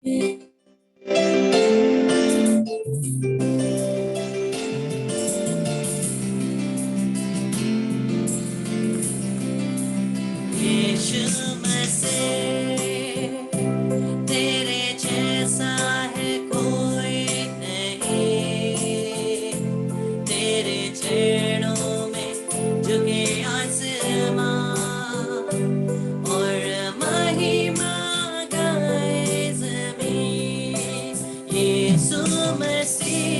यीशु मसीह, तेरे जैसा है कोई नहीं। तेरे चरणों में झुके आसमां और महिमा गाए ज़मीन। यीशु मसीह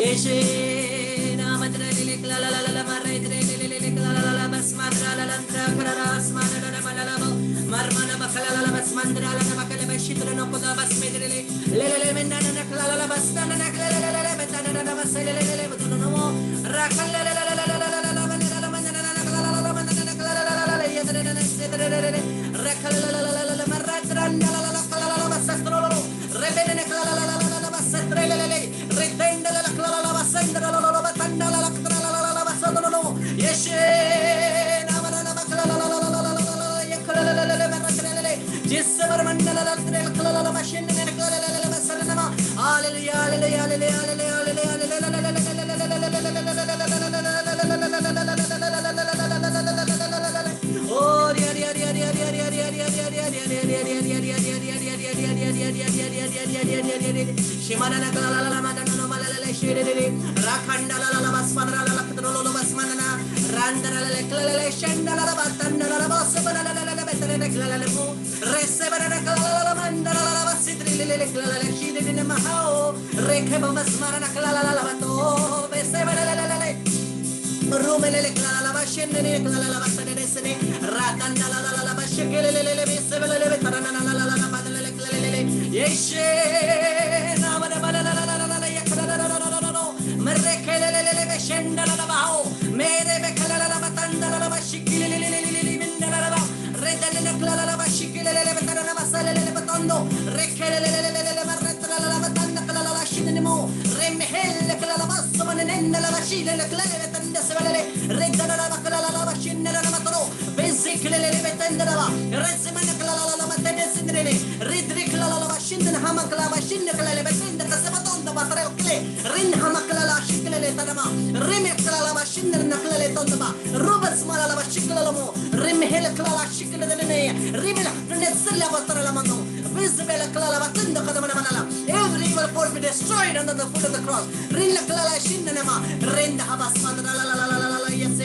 Yeshe namadrele klala la la maredre le klala la basmadra la lantra krara asmana la malala marmana bakala la basmandra la bakala bashidra no koda basmedre le menana na klala la basana na klala la betana na basele le no rakala la manana na klala la manana na klala la yedre na sedre rakala la maratra la klala la basastro rebele na klala la basatre le retenda la klala la basandra la batanda la klala la basandra no yeshe na manana klala la Jissavar mandala la klala la machine na klala la basarna hallelujah hallelujah oh Shimana na klala la madana no malala shede rakhanda la basmana la ktrolo basmana randara la klala la shanda la batanda la basmana la betana la klala la resebana la klala la mandara la basitri le klala la shide na mahao rekheba basmana la klala la bato besebana la rumele le klala la bashende le klala la basane desne ratanda la bashekele le besebele le betana la badale le klala le yeshe namana la yakra merrekele le beshenda la bao mere bekala la batanda la bashikile le minda la redele le klala la bashikile le betana la basale le batondo rekele le marretra la batanda klala la shinemo remhel klala basman nenda la bashile le klala betanda sebale redana la klala la bashinna la matro bezikle le betanda la resmana klala la matene sindrele ridri klala la bashinna hamakla bashinna klala betanda kasabatonda batre okle rin hamakla la shikle le tanama rime klala la bashinna nakla le tonda rubas mala la bashikle la mo remhel klala shikle de ne rimela nesla batra la mano visible klala batanda kadamana manala every evil force be destroyed under the foot of the cross rin la klala shinna nama renda habas madra la yes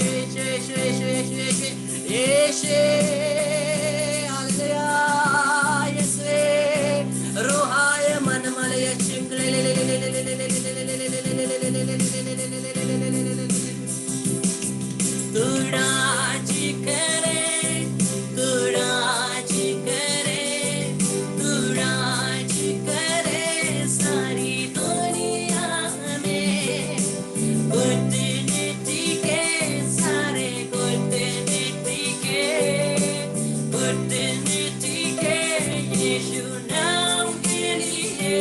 hallelujah yes ruhaya manmalaya chingle तुड़ाजी करे सारी दुनिया में कूटनीति के सारे कूटनीति के यीशु नाम के लिए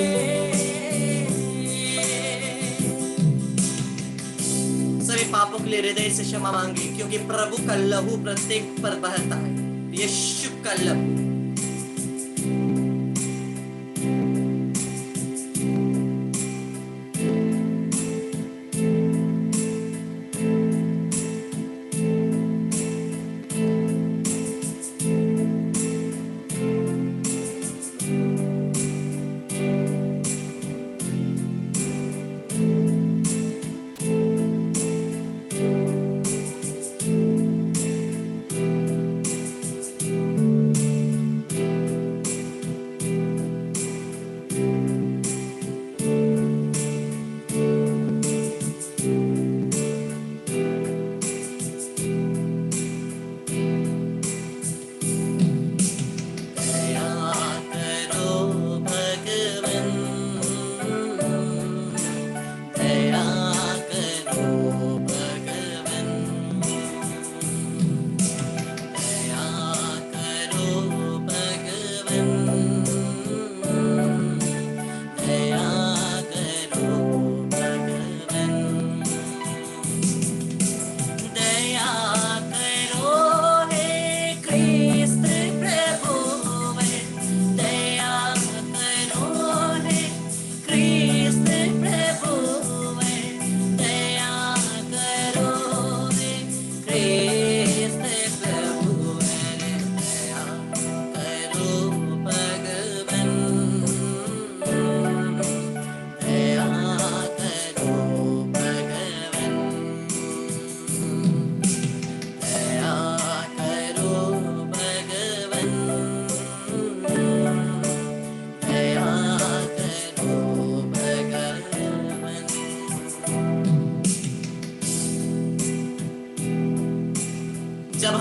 सभी पापों के लिए हृदय से क्षमा मांगे क्योंकि प्रभु का लहू प्रत्येक पर बहता है यीशु का लहू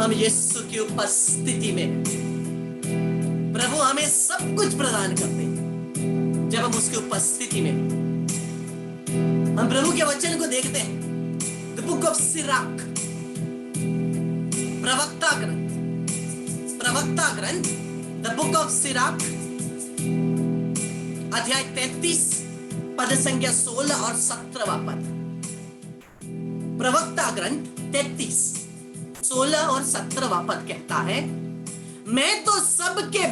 हम यीशु की उपस्थिति में, प्रभु हमें सब कुछ प्रदान करते हैं। जब हम उसकी उपस्थिति में हम प्रभु के वचन को देखते हैं, द बुक ऑफ सिराक, प्रवक्ता ग्रंथ, द बुक ऑफ सिराक, अध्याय 33 पद संख्या 16 और 17वां पद। प्रवक्ता ग्रंथ 33 16 और 17वां पद कहता है, मैं तो सबके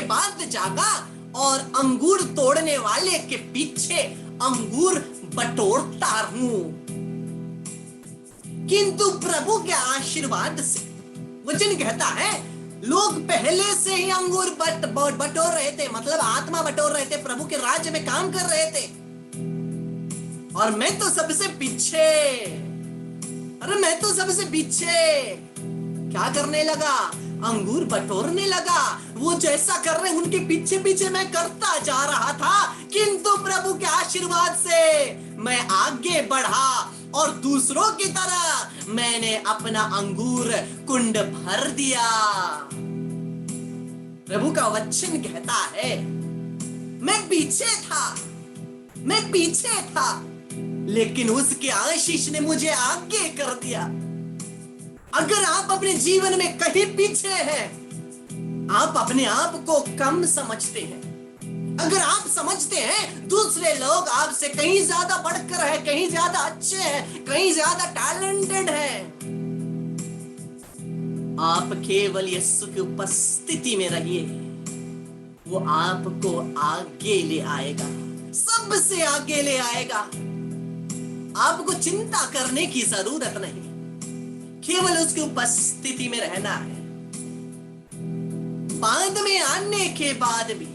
बाद जागा और अंगूर तोड़ने वाले के पीछे अंगूर बटोरता हूं। किंतु प्रभु के आशीर्वाद से, वचन कहता है, लोग पहले से ही अंगूर बटोर रहे थे, मतलब आत्मा बटोर रहे थे, प्रभु के राज्य में काम कर रहे थे, और मैं तो सबसे पीछे। अरे मैं तो सबसे पीछे क्या करने लगा? अंगूर बटोरने लगा। वो जैसा कर रहे उनके पीछे पीछे मैं करता जा रहा था, किंतु प्रभु के आशीर्वाद से मैं आगे बढ़ा और दूसरों की तरह मैंने अपना अंगूर कुंड भर दिया। प्रभु का वचन कहता है, मैं पीछे था, लेकिन उसके आशीष ने मुझे आगे कर दिया। अगर आप अपने जीवन में कहीं पीछे हैं, आप अपने आप को कम समझते हैं। अगर आप समझते हैं दूसरे लोग आपसे कहीं ज्यादा बढ़कर है, कहीं ज्यादा अच्छे हैं, कहीं ज्यादा टैलेंटेड हैं, आप केवल यीशु की उपस्थिति में रहिए, वो आपको आगे ले आएगा, सबसे आगे ले आएगा। आपको चिंता करने की जरूरत नहीं, केवल उसकी उपस्थिति में रहना है। बाद में आने के बाद भी,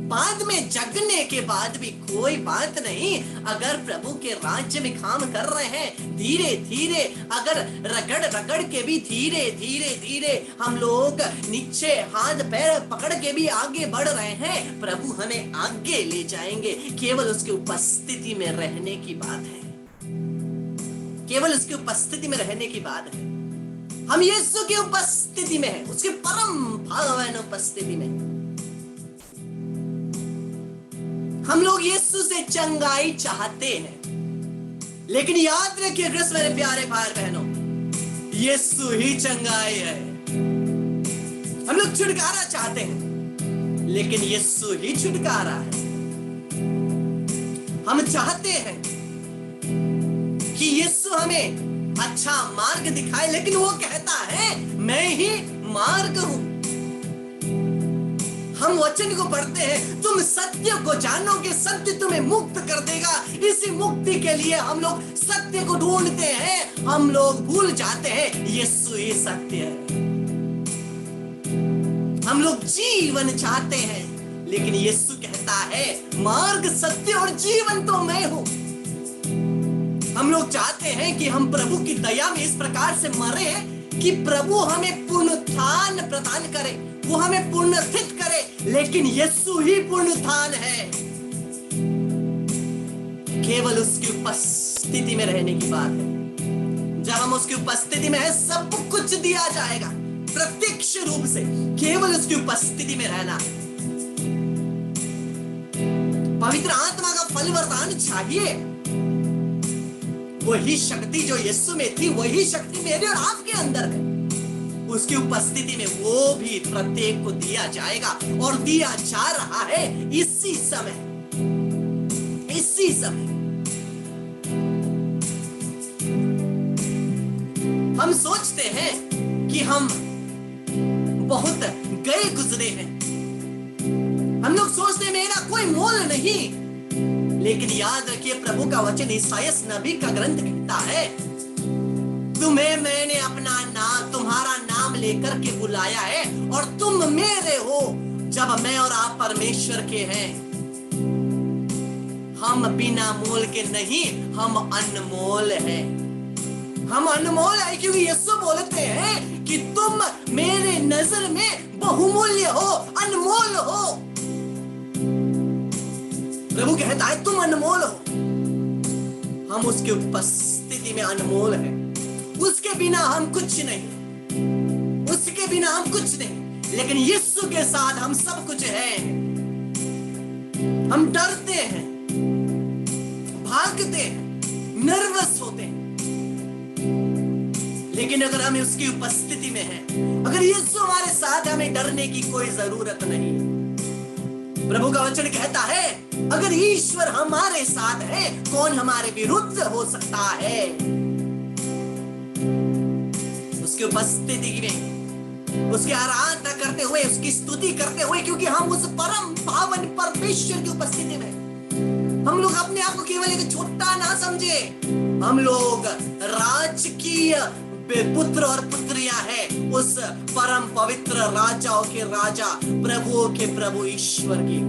बाद में जगने के बाद भी कोई बात नहीं। अगर प्रभु के राज्य में काम कर रहे हैं, धीरे धीरे, अगर रगड़ के भी धीरे हम लोग नीचे हाथ पैर पकड़ के भी आगे बढ़ रहे हैं, प्रभु हमें आगे ले जाएंगे। केवल उसकी उपस्थिति में रहने की बात है, केवल उसकी उपस्थिति में रहने की बात है। हम यीशु की उपस्थिति में हैं, उसके परम पावन उपस्थिति में। हम लोग यीशु से चंगाई चाहते हैं, लेकिन याद रखिए कृष्ण मेरे प्यारे भाई बहनों, यीशु ही चंगाई है। हम लोग छुटकारा चाहते हैं, लेकिन यीशु ही छुटकारा है। हम चाहते हैं कि यीशु हमें अच्छा मार्ग दिखाए, लेकिन वो कहता है मैं ही मार्ग हूं। हम वचन को पढ़ते हैं, तुम सत्य को जानोगे, सत्य तुम्हें मुक्त कर देगा। इसी मुक्ति के लिए हम लोग सत्य को ढूंढते हैं। हम लोग भूल जाते हैं यीशु ही सत्य है। हम लोग जीवन चाहते हैं, लेकिन यीशु कहता है मार्ग, सत्य और जीवन तो मैं हूं। हम लोग चाहते हैं कि हम प्रभु की दया में इस प्रकार से मरे कि प्रभु हमें पुनरुत्थान प्रदान करे, वो हमें पुनरुत्थित करे, लेकिन यीशु ही पुनरुत्थान है। केवल उसकी उपस्थिति में रहने की बात है। जब हम उसकी उपस्थिति में हैं, सब कुछ दिया जाएगा प्रत्यक्ष रूप से। केवल उसकी उपस्थिति में रहना। पवित्र आत्मा का फल वरदान चाहिए। वही शक्ति जो यीशु में थी, वही शक्ति मेरे और आपके अंदर है। उसकी उपस्थिति में वो भी प्रत्येक को दिया जाएगा, और दिया जा रहा है इसी समय। हम सोचते हैं कि हम बहुत गए गुजरे हैं। हम लोग सोचते हैं मेरा कोई मोल नहीं, लेकिन याद रखिए प्रभु का वचन ईसायाह नबी का ग्रंथ कहता है, तुम्हें मैंने अपना नाम, तुम्हारा नाम लेकर के बुलाया है, और तुम मेरे हो। जब मैं और आप परमेश्वर के हैं, हम बिना मोल के नहीं, हम अनमोल हैं। हम अनमोल है क्योंकि यीशु बोलते हैं कि तुम मेरे नजर में बहुमूल्य हो, अनमोल हो। प्रभु कहता है तुम अनमोल हो। हम उसकी उपस्थिति में अनमोल हैं। उसके बिना हम कुछ नहीं, उसके बिना हम कुछ नहीं, लेकिन यीशु के साथ हम सब कुछ है। हम डरते हैं, भागते हैं, नर्वस होते हैं, लेकिन अगर हम उसकी उपस्थिति में हैं, अगर यीशु हमारे साथ, हमें डरने की कोई जरूरत नहीं। प्रभु का वचन कहता है, अगर ईश्वर हमारे साथ है, कौन हमारे विरुद्ध हो सकता है? उसकी उपस्थिति में, उसकी आराधना करते हुए, उसकी स्तुति करते हुए, क्योंकि हम उस परम पावन परमेश्वर की उपस्थिति में, हम लोग अपने आप को केवल एक छोटा ना समझे, हम लोग राजकीय पुत्र और पुत्रियां हैं उस परम पवित्र राजाओं के राजा, प्रभुओं के प्रभु ईश्वर की,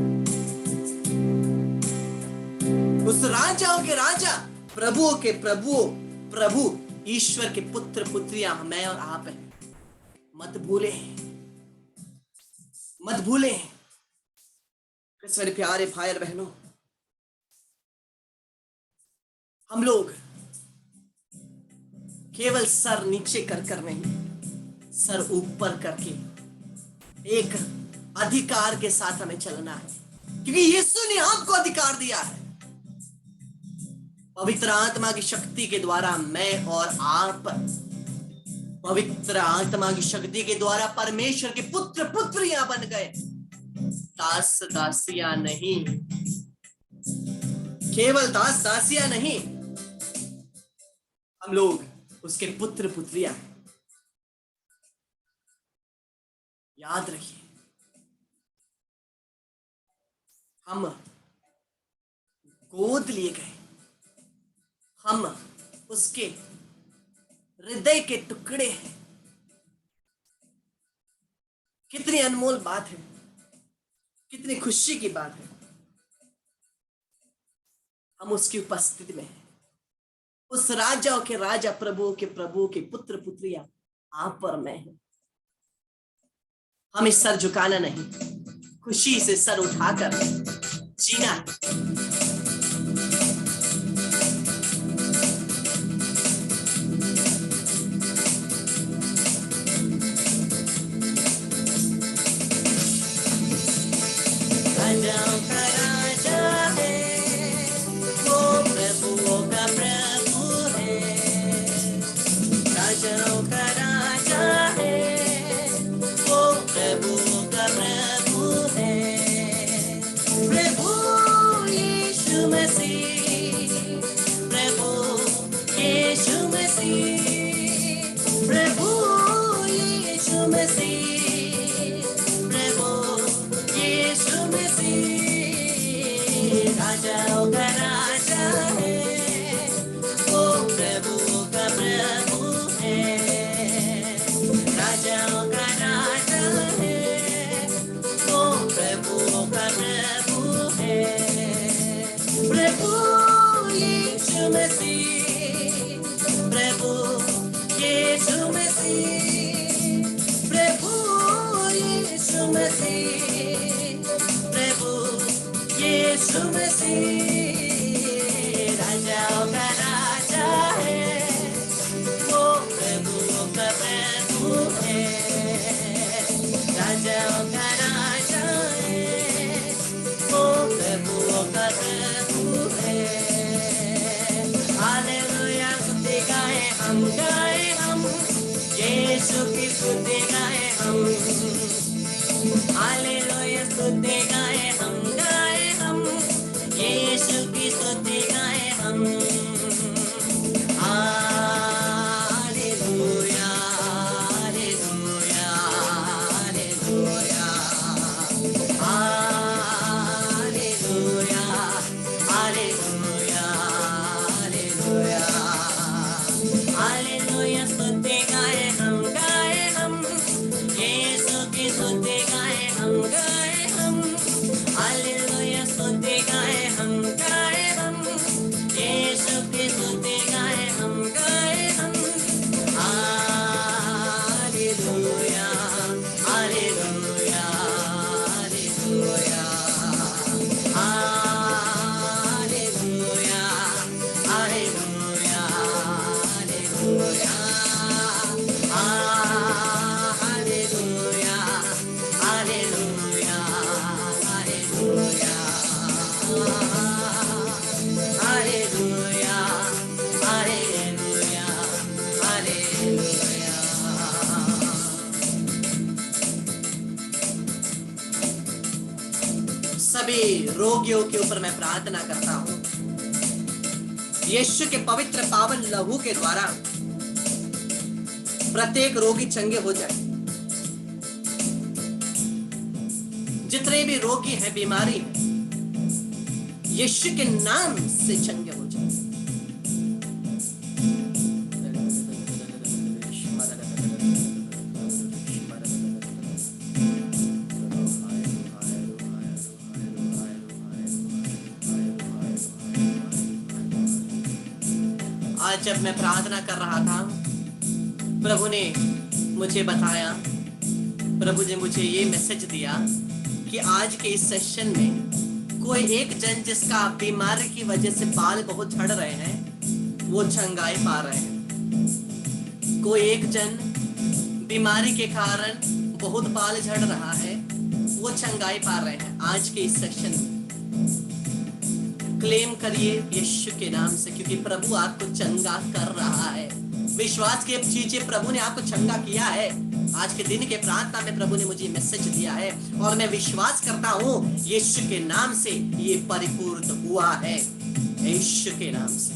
उस राजाओं के राजा, प्रभुओं के प्रभु ईश्वर के पुत्र पुत्रियां मैं और आप हैं। मत भूले, मत भूले। मेरे प्यारे भाई और बहनों, हम लोग केवल सर नीचे कर नहीं, सर ऊपर करके एक अधिकार के साथ हमें चलना है, क्योंकि यीशु ने आपको अधिकार दिया है। पवित्र आत्मा की शक्ति के द्वारा मैं और आप, पवित्र आत्मा की शक्ति के द्वारा परमेश्वर के पुत्र पुत्रियां बन गए, दास दासियां नहीं, केवल दास दासियां नहीं, हम लोग उसके पुत्र पुत्रियां। याद रखिए, हम गोद लिए गए, हम उसके हृदय के टुकड़े हैं। कितनी अनमोल बात है, कितनी खुशी की बात है। हम उसकी उपस्थिति में हैं, उस राजाओं के राजा, प्रभु के प्रभु के पुत्र पुत्रियां आप और मैं हैं। हमें सर झुकाना नहीं, खुशी से सर उठाकर जीना है। राजाओं का राजा है, वो प्रभुओं का प्रभु है। राजाओं का राजा है, वो प्रभुओं का प्रभु है। प्रभु यीशु मसीह, प्रभु यीशु मसीह, प्रभु यीशु मसीह, प्रभु यीशु मसीह। राजाओं का राजा है, वो प्रभुओं का प्रभु है। राजाओं का राजा है, वो प्रभुओं का प्रभु है। प्रभु यीशु मसीह, प्रभु यीशु मसीह, प्रभु यीशु मसीह, प्रभु यीशु मसीह। राजाओं का राजा है, वो प्रभुओं का प्रभु है। राजाओं का राजा है, वो प्रभुओं का प्रभु है। हालेलुया स्तुति गाए हम, गाए हम, यीशु की स्तुति गाए हम। हालेलुया स्तुति गाए हम, गाए हम, यीशु सभी रोगियों के ऊपर मैं प्रार्थना करता हूं, यीशु के पवित्र पावन लहू के द्वारा प्रत्येक रोगी चंगे हो जाए। जितने भी रोगी हैं, बीमारी है, यीशु के नाम से चंगे हो जाए। आज जब मैं प्रार्थना कर रहा था, प्रभु ने मुझे बताया, प्रभु ने मुझे ये मैसेज दिया कि आज के इस सेशन में कोई एक जन जिसका बीमारी की वजह से बाल बहुत झड़ रहे हैं, वो चंगाई पा रहे हैं। कोई एक जन बीमारी के कारण बहुत बाल झड़ रहा है, वो चंगाई पा रहे हैं। आज के इस सेशन में क्लेम करिए यीशु के नाम से, क्योंकि प्रभु आपको चंगा कर रहा है। विश्वास कीजिए, प्रभु ने आपको चंगा किया है। आज के दिन के प्रार्थना में प्रभु ने मुझे मैसेज दिया है और मैं विश्वास करता हूं यीशु के नाम से ये परिपूर्ण हुआ है। यीशु के नाम से,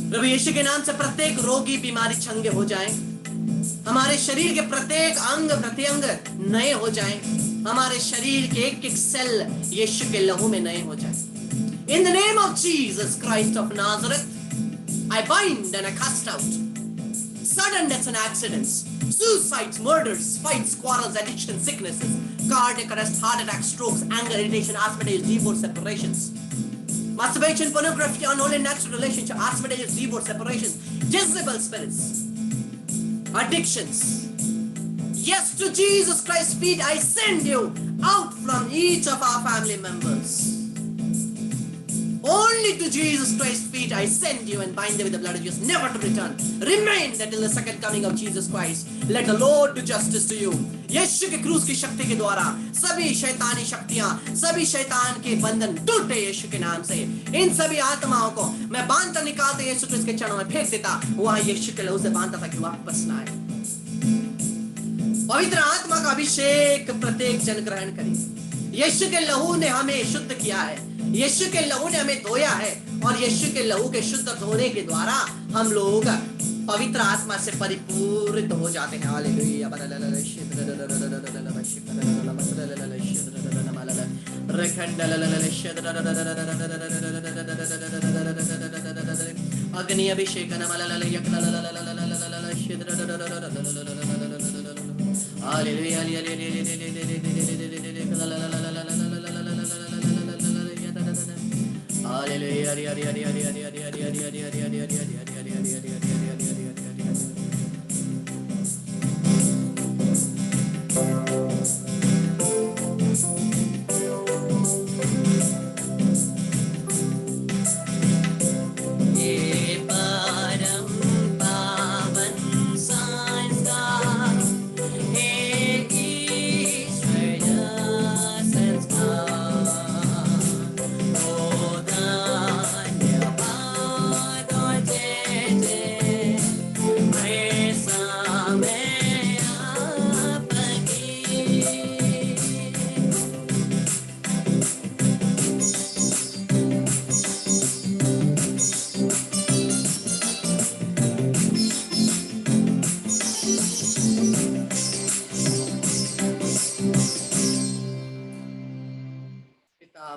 प्रभु यीशु के नाम से प्रत्येक रोगी बीमारी चंगे हो जाएं। हमारे शरीर के प्रत्येक अंग प्रत्यंग नए हो जाएं। हमारे शरीर के एक एक सेल यीशु के लहू में नए हो जाएं। In the name of Jesus Christ of Nazareth, I bind and I cast out sudden deaths and accidents, suicides, murders, fights, quarrels, addictions, sicknesses, cardiac arrest, heart attacks, strokes, anger, irritation, asthmatic, divorce, separations, masturbation, pornography, unholy natural relationship, asthmatic, divorce, separations, Jezebel spirits, addictions. Yes, to Jesus Christ's feet I send you out from each of our family members. Only to Jesus Christ's feet I send you and bind them with the blood of Jesus, never to return. Remain until the second coming of Jesus Christ. Let the Lord do justice to you. यीशु के क्रूस की शक्ति के द्वारा सभी शैतानी शक्तियां, सभी शैतान के बंधन टूटे यीशु के नाम से। इन सभी आत्माओं को मैं बांधता निकालता यीशु क्रिस्त के चरणों में फेंक देता, वहां यीशु के लहू से बांधता ताकि वापस ना आए। पवित्र आत्मा का अभिषेक प्रत्येक जन ग्रहण करें। यीशु के लहू ने हमें शुद्ध किया है, यीशु के लहू ने हमें धोया है और यीशु के लहू के शुद्ध धोने के द्वारा हम लोग पवित्र आत्मा से परिपूरित हो जाते हैं। हालेलुया। अग्नि अभिषेक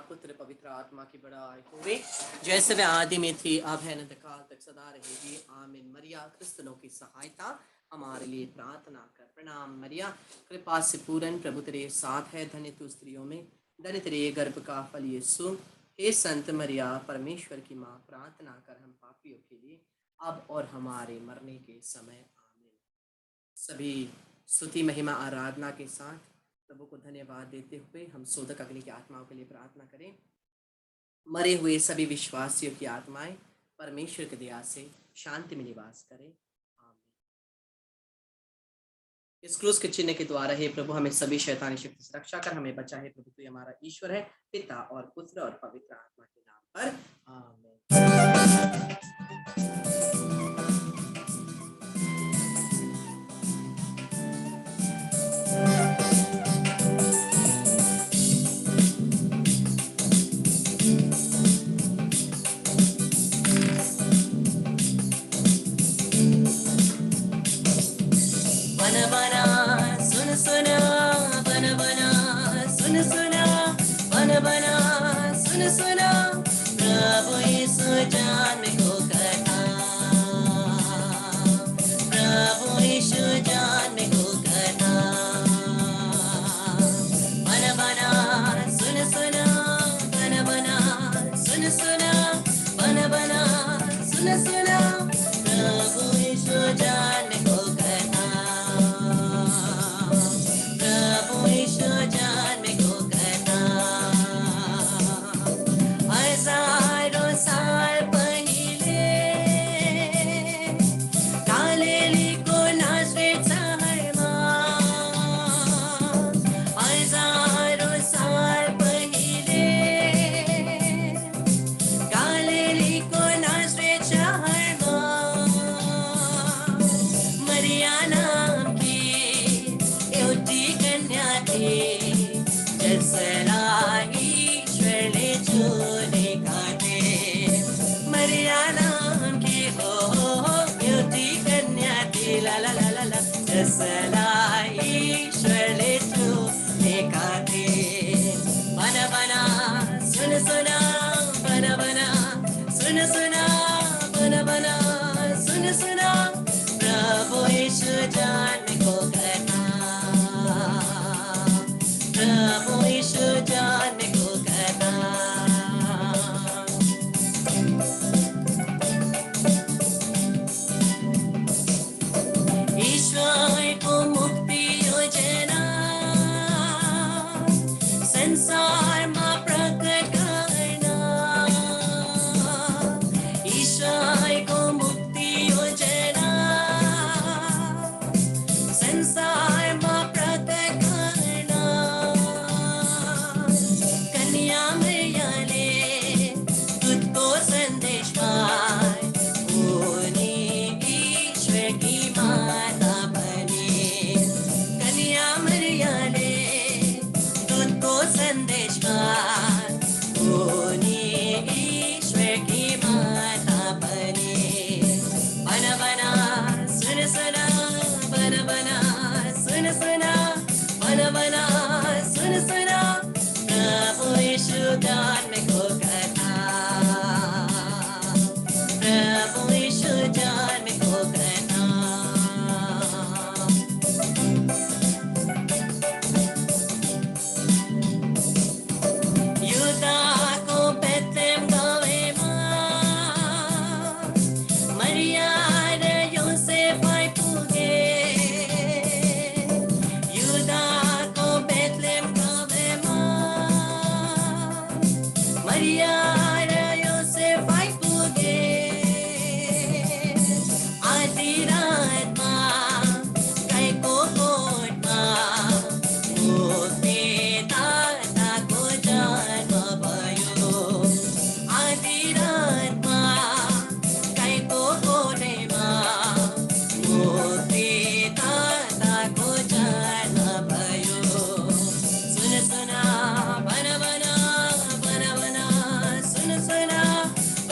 पुत्र पवित्र आत्मा की बड़ाई होवे, जैसे वे आदि में थी, अब है, अनंत काल तक सदा रहेगी। आमीन। मरिया क्रिस्तनों की सहायता हमारे लिए प्रार्थना कर। प्रणाम मरिया, कृपा से पूर्ण, प्रभु तेरे साथ है, धन्य तू स्त्रियों में, धन्य तेरे गर्भ का फल यीशु। हे संत मरिया, परमेश्वर की माँ, प्रार्थना कर हम पापियों के लिए, अब और हमारे मरने के समय। आमीन। सभी स्तुति महिमा आराधना के साथ प्रभु को धन्यवाद देते हुए हम शोधक अग्नि की आत्माओं के लिए प्रार्थना करें। मरे हुए सभी विश्वासियों की आत्माएं परमेश्वर की दया से शांति में निवास करें। आमीन। इस क्रूस के चिन्ह के द्वारा हे प्रभु हमें सभी शैतानी शक्ति से रक्षा कर, हमें बचा है प्रभु, तू हमारा ईश्वर है, पिता और पुत्र और पवित्र आत्मा के नाम पर। आमीन। बना बना सुन सुना प्रभु यीशु जन्म को कथा प्रभु यीशु जन्म को कथा बना बना सुन सुना बना बना सुन सुना बना बना सुन सुना प्रभु यीशु जन्म को कथा प्रभु यीशु जन्म को कथा हजारों साल पहले गालीली को नाज़रेत शहर में हजारों साल पहले गालीली को नाज़रेत शहर में मरिया नाम की युवती कन्या थी जिसरा ईश्वर ने चुने काटे मरिया नाम की हो युवती कन्या थी ला ला ला ला ला जिसरा ईश्वर ने चुने काटे बना बना सुन सुना बना बना सुन सुना बना बना सुन सुना प्रभु यीशु जन्म को कथा प्रभु यीशु जन्म को कथा ईश्वर को मुक्ति योजना संसार में प्रकट करना ईश्वर को मुक्ति योजना संसार में प्रकट करना कन्या मैया ने तुझको संदेश पाए उन्हें ईश्वर की माता बने कन्या मैया ने तुझको संदेश पाए उन्हें ईश्वर की माता बने बना बना सुन सुना बना बना सुन सुना बना बना सुन सुना प्रभु यीशु जन्म को कथा प्रभु यीशु जन्म को कथा यूदा को बेतलेहम गाँव में मरिया रे योसेफ आई पूगे यूदा को बेतलेहम गाँव में मरिया रे योसेफ आई पूगे आधी रात में कई को कोट में मुक्ति दाता को जन्म भयो आधी रात में कई को कोने में मुक्ति दाता को जन्म भयो सुन सुना बना बना बना बना सुन सुना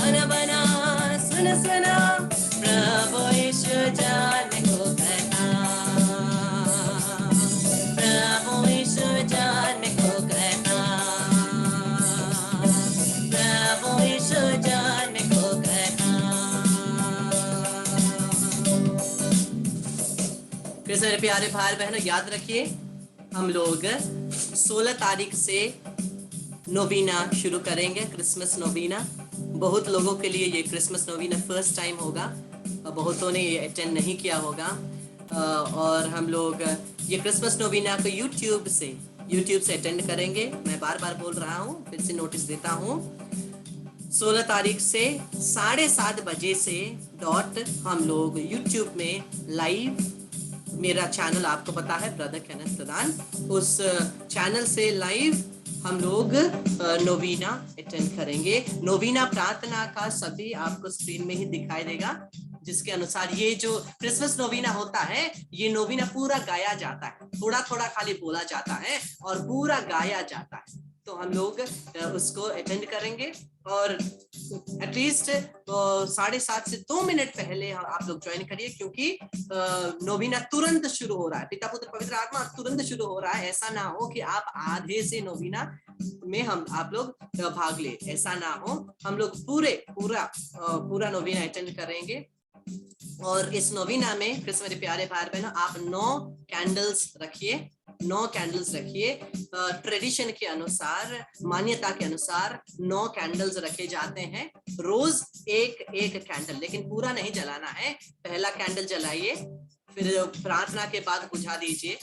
बना बना सुन सुना प्रभु यीशु जन्म को कथा प्रभु यीशु जन्म को कथा प्रभु यीशु जन्म को कथा मेरे प्यारे भाई बहनों याद रखिए हम लोग 16 तारीख से नोवीना शुरू करेंगे क्रिसमस नोवीना बहुत लोगों के लिए ये क्रिसमस नोवीना फर्स्ट टाइम होगा बहुतों ने ये अटेंड नहीं किया होगा और हम लोग ये क्रिसमस नोवीना को यूट्यूब से अटेंड करेंगे मैं बार बार बोल रहा हूँ फिर से नोटिस देता हूँ 16 तारीख से 7:30 बजे से डॉट हम लोग यूट्यूब में लाइव मेरा चैनल आपको पता है ब्रदर केनेथ प्रधान उस चैनल से लाइव हम लोग नोवीना अटेंड करेंगे नोवीना प्रार्थना का सभी आपको स्क्रीन में ही दिखाई देगा जिसके अनुसार ये जो क्रिसमस नोवीना होता है ये नोवीना पूरा गाया जाता है थोड़ा थोड़ा खाली बोला जाता है और पूरा गाया जाता है तो हम लोग उसको अटेंड करेंगे और एटलीस्ट 7:30 से 2 मिनट पहले आप लोग ज्वाइन करिए क्योंकि नोवीना तुरंत शुरू हो रहा है पिता पुत्र पवित्र आत्मा तुरंत शुरू हो रहा है ऐसा ना हो कि आप आधे से नोवीना में हम आप लोग भाग ले, ऐसा ना हो। हम लोग पूरा नोवेना अटेंड करेंगे। और इस नोवेना में फिर से मेरे प्यारे भाई बहनों, आप 9 कैंडल्स रखिए, 9 कैंडल्स रखिए। ट्रेडिशन के अनुसार, मान्यता के अनुसार 9 कैंडल्स रखे जाते हैं, रोज एक एक कैंडल, लेकिन पूरा नहीं जलाना है। पहला कैंडल जलाइए, फिर प्रार्थना के बाद बुझा दीजिए।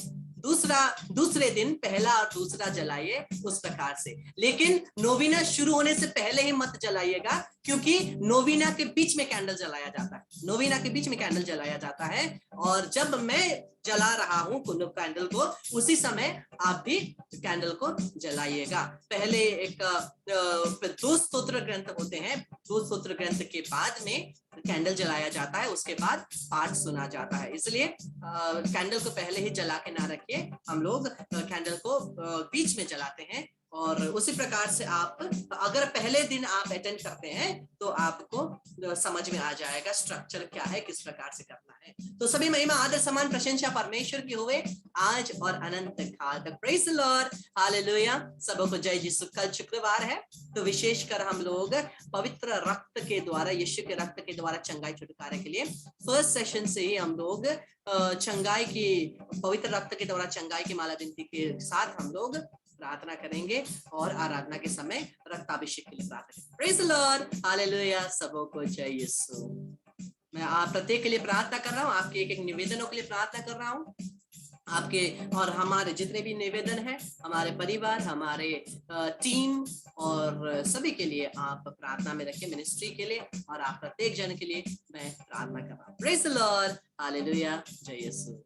दूसरे दिन पहला और दूसरा जलाइए, उस प्रकार से। लेकिन नोवेना शुरू होने से पहले ही मत जलाइएगा, क्योंकि नोवेना के बीच में कैंडल जलाया जाता है, नोवेना के बीच में कैंडल जलाया जाता है। और जब मैं जला रहा हूं कैंडल को, उसी समय आप भी कैंडल को जलाइएगा। पहले एक 2 स्तोत्र ग्रंथ होते हैं, 2 स्तोत्र ग्रंथ के बाद में कैंडल जलाया जाता है, उसके बाद पाठ सुना जाता है। इसलिए कैंडल को पहले ही जला के ना रखिए, हम लोग कैंडल को बीच में जलाते हैं। और उसी प्रकार से आप अगर पहले दिन आप अटेंड करते हैं तो आपको समझ में आ जाएगा स्ट्रक्चर क्या है, किस प्रकार से करना है। तो सभी महिमा आदर सम्मान प्रशंसा परमेश्वर की हुए आज और अनंत काल तक। प्रेज द लॉर्ड, हालेलुया, सबको जय यीशु। कल शुक्रवार है, तो विशेषकर हम लोग पवित्र रक्त के द्वारा, यीशु के रक्त के द्वारा चंगाई छुटकारे के लिए फर्स्ट सेशन से ही हम लोग चंगाई की, पवित्र रक्त के द्वारा चंगाई की माला विनती के साथ हम लोग प्रार्थना करेंगे और आराधना के समय रक्ताभिषेक के लिए प्रार्थना करेंगे। प्रेज द लॉर्ड, हालेलुया, सबको जय यीशु। मैं आप प्रत्येक के लिए प्रार्थना कर रहा हूँ, आपके एक एक निवेदनों के लिए प्रार्थना कर रहा हूँ, आपके और हमारे जितने भी निवेदन हैं, हमारे परिवार, हमारे टीम और सभी के लिए आप प्रार्थना में रखें, मिनिस्ट्री के लिए और आप प्रत्येक जन के लिए मैं प्रार्थना कर रहा हूँ। प्रेज द लॉर्ड, हालेलुया, जय यीशु।